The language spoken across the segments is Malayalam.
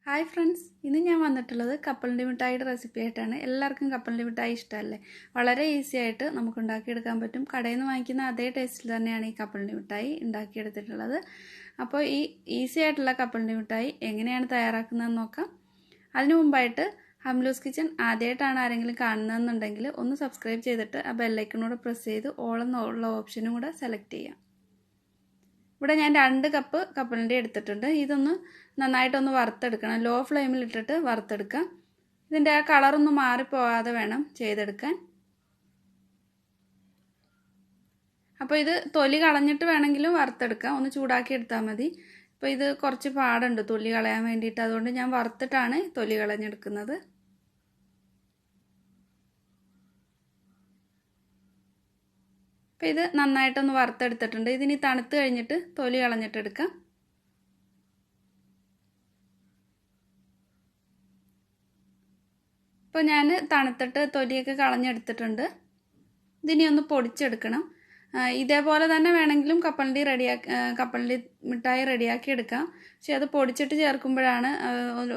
Hi friends, ഇന്ന് ഞാൻ വന്നിട്ടുള്ളത് കപ്പലണ്ടി മിഠായിയുടെ റെസിപ്പി ആയിട്ടാണ്. എല്ലാവർക്കും കപ്പലണ്ടി മിഠായി ഇഷ്ടമല്ലേ? വളരെ ഈസി ആയിട്ട് നമുക്ക് ഉണ്ടാക്കിയെടുക്കാൻ പറ്റും. കടയിൽ നിന്ന് വാങ്ങിക്കുന്ന അതേ ടേസ്റ്റിൽ തന്നെയാണ് ഈ കപ്പലണ്ടി മിഠായി ഉണ്ടാക്കിയെടുത്തിട്ടുള്ളത്. അപ്പോൾ ഈ ഈസി ആയിട്ടുള്ള കപ്പലണ്ടി മിഠായി എങ്ങനെയാണ് തയ്യാറാക്കുന്നതെന്ന് നോക്കാം. അതിനു മുമ്പായിട്ട് ഹംലൂസ് കിച്ചൺ ആദ്യമായിട്ടാണ് ആരെങ്കിലും കാണുന്നതെന്നുണ്ടെങ്കിൽ ഒന്ന് സബ്സ്ക്രൈബ് ചെയ്തിട്ട് ആ ബെല്ലൈക്കണോട് പ്രസ് ചെയ്ത് ഓൾ എന്നുള്ള ഓപ്ഷനും കൂടെ സെലക്ട് ചെയ്യാം. ഇവിടെ ഞാൻ 2 കപ്പ് കപ്പലണ്ടി എടുത്തിട്ടുണ്ട്. ഇതൊന്ന് നന്നായിട്ടൊന്ന് വറുത്തെടുക്കണം. ലോ ഫ്ലെയിമിൽ ഇട്ടിട്ട് വറുത്തെടുക്കാം. ഇതിൻ്റെ ആ കളറൊന്നും മാറിപ്പോകാതെ വേണം ചെയ്തെടുക്കാൻ. അപ്പോൾ ഇത് തൊലി കളഞ്ഞിട്ട് വേണമെങ്കിലും വറുത്തെടുക്കാം. ഒന്ന് ചൂടാക്കി എടുത്താൽ മതി. അപ്പോൾ ഇത് കുറച്ച് പാടുണ്ട് തൊലി കളയാൻ വേണ്ടിയിട്ട്. അതുകൊണ്ട് ഞാൻ വറുത്തിട്ടാണ് തൊലി കളഞ്ഞെടുക്കുന്നത്. അപ്പോൾ ഇത് നന്നായിട്ടൊന്ന് വറുത്തെടുത്തിട്ടുണ്ട്. ഇതിനി തണുത്ത് കഴിഞ്ഞിട്ട് തൊലി കളഞ്ഞിട്ടെടുക്കാം. ഇപ്പോൾ ഞാൻ തണുത്തിട്ട് തൊലിയൊക്കെ കളഞ്ഞെടുത്തിട്ടുണ്ട്. ഇതിനി ഒന്ന് പൊടിച്ചെടുക്കണം. ഇതേപോലെ തന്നെ വേണമെങ്കിലും കപ്പലണ്ടി മിഠായി റെഡിയാക്കി എടുക്കാം. പക്ഷെ അത് പൊടിച്ചിട്ട് ചേർക്കുമ്പോഴാണ്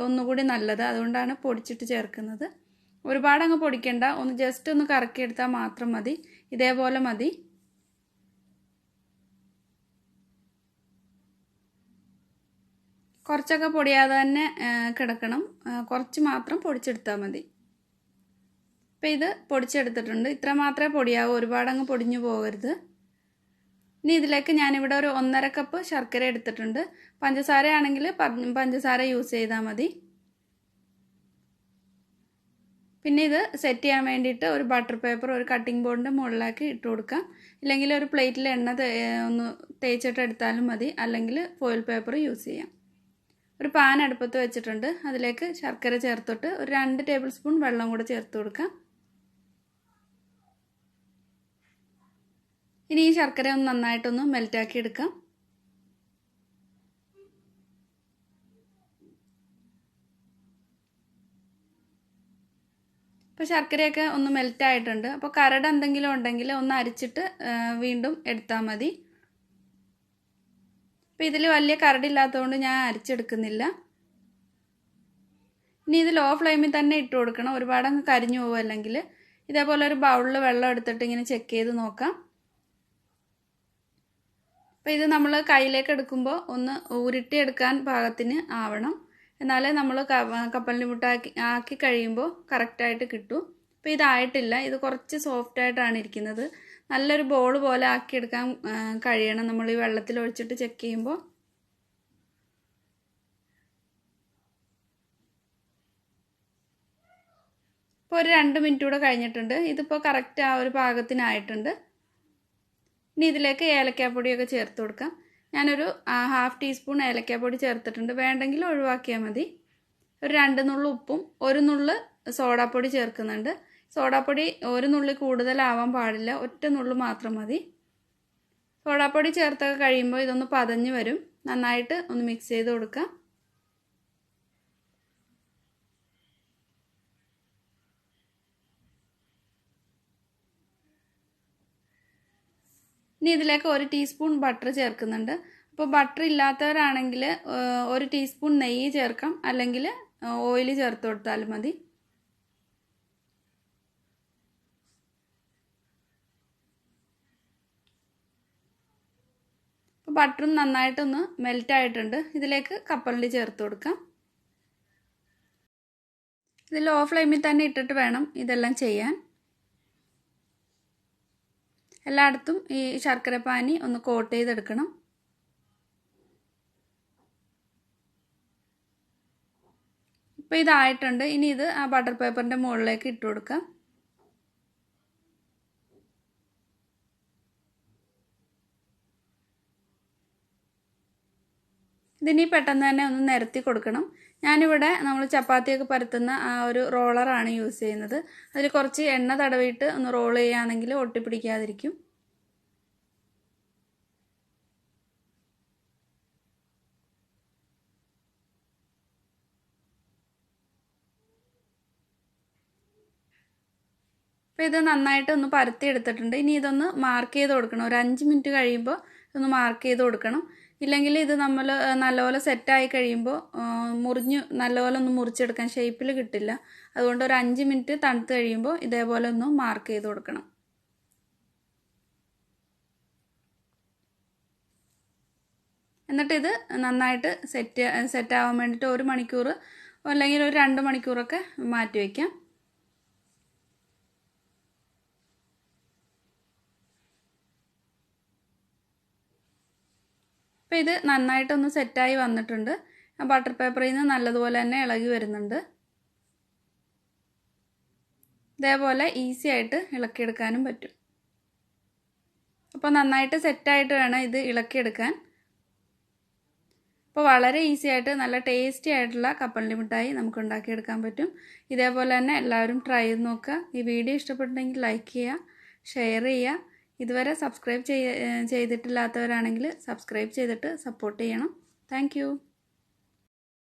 ഒന്നുകൂടി നല്ലത്. അതുകൊണ്ടാണ് പൊടിച്ചിട്ട് ചേർക്കുന്നത്. ഒരുപാട് അങ്ങ് പൊടിക്കണ്ട, ഒന്ന് ജസ്റ്റ് ഒന്ന് കറക്കിയെടുത്താൽ മാത്രം മതി. ഇതേപോലെ മതി. കുറച്ചൊക്കെ പൊടിയാതെ തന്നെ കിടക്കണം. കുറച്ച് മാത്രം പൊടിച്ചെടുത്താൽ മതി. അപ്പോൾ ഇത് പൊടിച്ചെടുത്തിട്ടുണ്ട്. ഇത്ര മാത്രമേ പൊടിയാവൂ, ഒരുപാടങ്ങ് പൊടിഞ്ഞു പോകരുത്. ഇനി ഇതിലേക്ക് ഞാനിവിടെ ഒരു 1.5 കപ്പ് ശർക്കര എടുത്തിട്ടുണ്ട്. പഞ്ചസാര ആണെങ്കിൽ പഞ്ചസാര യൂസ് ചെയ്താൽ മതി. പിന്നെ ഇത് സെറ്റ് ചെയ്യാൻ വേണ്ടിയിട്ട് ഒരു ബട്ടർ പേപ്പർ ഒരു കട്ടിംഗ് ബോർഡിൻ്റെ മുകളിലാക്കി ഇട്ട് കൊടുക്കാം. ഇല്ലെങ്കിൽ ഒരു പ്ലേറ്റിൽ എണ്ണ ഒന്ന് തേച്ചിട്ട് എടുത്താലും മതി. അല്ലെങ്കിൽ ഫോയിൽ പേപ്പർ യൂസ് ചെയ്യാം. ഒരു പാൻ അടുപ്പത്ത് വെച്ചിട്ടുണ്ട്. അതിലേക്ക് ശർക്കര ചേർത്തിട്ട് ഒരു 2 ടേബിൾ സ്പൂൺ വെള്ളം കൂടെ ചേർത്ത് കൊടുക്കാം. ഇനി ഈ ശർക്കര ഒന്ന് നന്നായിട്ടൊന്ന് മെൽറ്റാക്കി എടുക്കാം. ഇപ്പോൾ ശർക്കരയൊക്കെ ഒന്ന് മെൽറ്റായിട്ടുണ്ട്. അപ്പോൾ കരട് എന്തെങ്കിലും ഉണ്ടെങ്കിൽ ഒന്ന് അരിച്ചിട്ട് വീണ്ടും എടുത്താൽ മതി. അപ്പോൾ ഇതിൽ വലിയ കരടില്ലാത്തതുകൊണ്ട് ഞാൻ അരിച്ചെടുക്കുന്നില്ല. ഇനി ഇത് ലോ ഫ്ലെയിമിൽ തന്നെ ഇട്ട് കൊടുക്കണം. ഒരുപാടങ്ങ് കരിഞ്ഞു പോകും. അല്ലെങ്കിൽ ഇതേപോലെ ഒരു ബൗളിൽ വെള്ളം എടുത്തിട്ട് ഇങ്ങനെ ചെക്ക് ചെയ്ത് നോക്കാം. അപ്പോൾ ഇത് നമ്മൾ കയ്യിലേക്ക് എടുക്കുമ്പോൾ ഒന്ന് ഉരുട്ടിയെടുക്കാൻ പാകത്തിന് ആവണം. എന്നാലേ നമ്മൾ കപ്പലണ്ടി മിഠായി ആക്കി കഴിയുമ്പോൾ കറക്റ്റായിട്ട് കിട്ടും. അപ്പോൾ ഇതായിട്ടില്ല. ഇത് കുറച്ച് സോഫ്റ്റായിട്ടാണ് ഇരിക്കുന്നത്. നല്ലൊരു ബോൾ പോലെ ആക്കിയെടുക്കാൻ കഴിയണം നമ്മൾ ഈ വെള്ളത്തിൽ ഒഴിച്ചിട്ട് ചെക്ക് ചെയ്യുമ്പോൾ. ഇപ്പോൾ ഒരു 2 മിനിറ്റ് കൂടെ കഴിഞ്ഞിട്ടുണ്ട്. ഇതിപ്പോൾ കറക്റ്റ് ആ ഒരു പാകത്തിനായിട്ടുണ്ട്. ഇനി ഇതിലേക്ക് ഏലക്കാപ്പൊടിയൊക്കെ ചേർത്ത് കൊടുക്കാം. ഞാനൊരു 1/2 ടീസ്പൂൺ ഏലക്കാപ്പൊടി ചേർത്തിട്ടുണ്ട്. വേണ്ടെങ്കിൽ ഒഴിവാക്കിയാൽ മതി. ഒരു 2 നുള്ളു ഉപ്പും 1 നുള്ളു സോഡാപ്പൊടി ചേർക്കുന്നുണ്ട്. സോഡാപ്പൊടി 1 നുള്ളി കൂടുതലാവാൻ പാടില്ല. ഒറ്റ നുള്ളു മാത്രം മതി. സോഡാപ്പൊടി ചേർത്തൊക്കെ കഴിയുമ്പോൾ ഇതൊന്ന് പതഞ്ഞ് വരും. നന്നായിട്ട് ഒന്ന് മിക്സ് ചെയ്ത് കൊടുക്കാം. ഇനി ഇതിലേക്ക് 1 ടീസ്പൂൺ ബട്ടർ ചേർക്കുന്നുണ്ട്. അപ്പോൾ ബട്ടർ ഇല്ലാത്തവരാണെങ്കിൽ 1 ടീസ്പൂൺ നെയ്യ് ചേർക്കാം. അല്ലെങ്കിൽ ഓയിൽ ചേർത്ത് കൊടുത്താലും മതി. അപ്പോൾ ബട്ടറും നന്നായിട്ടൊന്ന് മെൽറ്റായിട്ടുണ്ട്. ഇതിലേക്ക് കപ്പലണ്ടി ചേർത്ത് കൊടുക്കാം. ഇത് ലോ ഫ്ലെയിമിൽ തന്നെ ഇട്ടിട്ട് വേണം ഇതെല്ലാം ചെയ്യാൻ. എല്ലായിടത്തും ഈ ശർക്കരപ്പാനി ഒന്ന് കോട്ട് ചെയ്തെടുക്കണം. ഇപ്പോൾ ഇതായിട്ടുണ്ട്. ഇനി ഇത് ആ ബട്ടർ പേപ്പറിൻ്റെ മുകളിലേക്ക് ഇട്ട് കൊടുക്കാം. ഇതിനി പെട്ടെന്ന് തന്നെ ഒന്ന് നിരത്തി കൊടുക്കണം. ഞാനിവിടെ നമ്മൾ ചപ്പാത്തിയൊക്കെ പരത്തുന്ന ആ ഒരു റോളറാണ് യൂസ് ചെയ്യുന്നത്. അതിൽ കുറച്ച് എണ്ണ തടവിയിട്ട് ഒന്ന് റോൾ ചെയ്യുകയാണെങ്കിൽ ഒട്ടിപ്പിടിക്കാതിരിക്കും. അപ്പോൾ ഇത് നന്നായിട്ട് ഒന്ന് പരത്തി എടുത്തിട്ടുണ്ട്. ഇനി ഇതൊന്ന് മാർക്ക് ചെയ്ത് കൊടുക്കണം. ഒരു 5 മിനിറ്റ് കഴിയുമ്പോൾ ഇതൊന്ന് മാർക്ക് ചെയ്ത് കൊടുക്കണം. ഇല്ലെങ്കിൽ ഇത് നമ്മൾ നല്ലപോലെ സെറ്റായി കഴിയുമ്പോൾ നല്ലപോലെ ഒന്ന് മുറിച്ചെടുക്കാൻ ഷേപ്പിൽ കിട്ടില്ല. അതുകൊണ്ട് ഒരു 5 മിനിറ്റ് തണുത്ത് കഴിയുമ്പോൾ ഇതേപോലെ ഒന്ന് മാർക്ക് ചെയ്ത് കൊടുക്കണം. എന്നിട്ട് ഇത് നന്നായിട്ട് സെറ്റാവാൻ വേണ്ടിയിട്ട് 1 മണിക്കൂർ അല്ലെങ്കിൽ ഒരു 2 മണിക്കൂറൊക്കെ മാറ്റി വയ്ക്കാം. അപ്പോൾ ഇത് നന്നായിട്ടൊന്ന് സെറ്റായി വന്നിട്ടുണ്ട്. ബട്ടർ പേപ്പറിൽ നിന്ന് നല്ലതുപോലെ തന്നെ ഇളകി വരുന്നുണ്ട്. ഇതേപോലെ ഈസി ആയിട്ട് ഇളക്കിയെടുക്കാനും പറ്റും. അപ്പോൾ നന്നായിട്ട് സെറ്റായിട്ട് വേണം ഇത് ഇളക്കിയെടുക്കാൻ. അപ്പോൾ വളരെ ഈസി ആയിട്ട് നല്ല ടേസ്റ്റി ആയിട്ടുള്ള കപ്പലണ്ടി മിഠായി നമുക്ക് ഉണ്ടാക്കിയെടുക്കാൻ പറ്റും. ഇതേപോലെ തന്നെ എല്ലാവരും ട്രൈ ചെയ്ത് നോക്കുക. ഈ വീഡിയോ ഇഷ്ടപ്പെട്ടിട്ടുണ്ടെങ്കിൽ ലൈക്ക് ചെയ്യുക, ഷെയർ ചെയ്യുക. ഇതുവരെ സബ്സ്ക്രൈബ് ചെയ്തിട്ടില്ലാത്തവരാണെങ്കിൽ സബ്സ്ക്രൈബ് ചെയ്തിട്ട് സപ്പോർട്ട് ചെയ്യണം. താങ്ക്